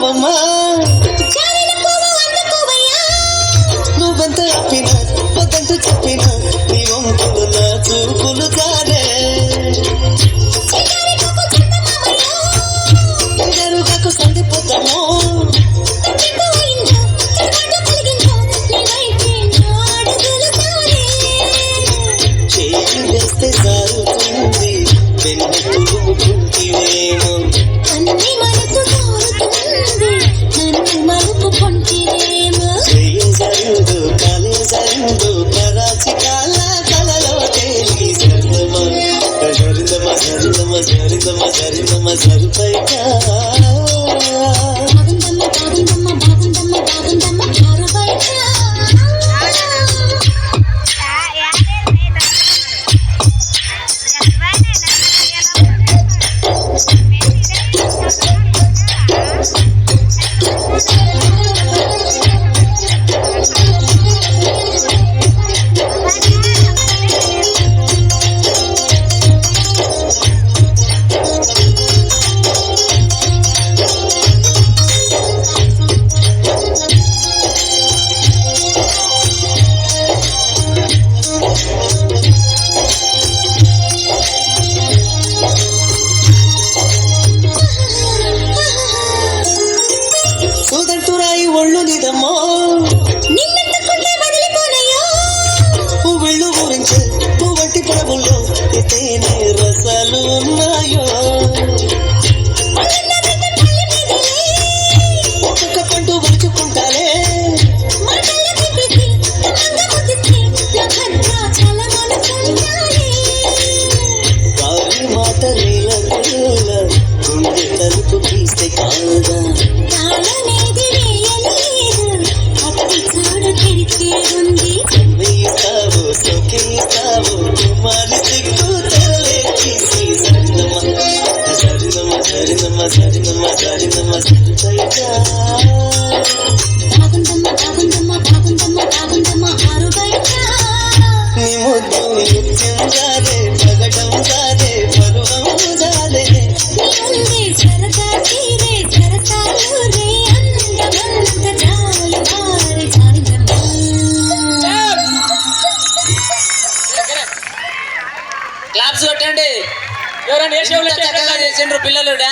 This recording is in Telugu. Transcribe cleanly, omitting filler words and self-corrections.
రావమ్మా నువ్వెంత ఆపినా వద్దంటూ చెప్పినా నీ వంపులు నా చూపులు కాదే ఎరుగకు సండిపోతాము చేయి వేస్తే సారుతుంది వెన్ను తులుముకుంటివేమో అన్ని మనకు కోరుతుంది నన్ను మలుపు కొంటివేమో జరుడు కాలే జరుడు పరాచి కాల కలలో తేలి జరుదమ జరుపైకా సుదంటురాయి ఒళ్ళు నిదమ్మో నిన్నట్టుకుంటే వదిలిపోనయ్యో పువ్వుళ్ళు ఊరించే పువ్వంటి పొడవుల్లో తేనె రసాలు ఉన్నాయో ఒక్కొక్క పండు వలుచుకుంటాలే వారి మాట నీల గుండె తలుపు తీస్తే కాదా వెయ్యిస్తావు సొకేస్తావు కుమారి సిగ్గు తెరలేసి సరినమ్మ సరిపైగా నీ ముద్దు నృత్యం జాలే పగటం జాలే పరువం జాలే క్లాప్స్ కొట్టండి ఎవరైనా చేసిండ్రు పిల్లలు డాన్స్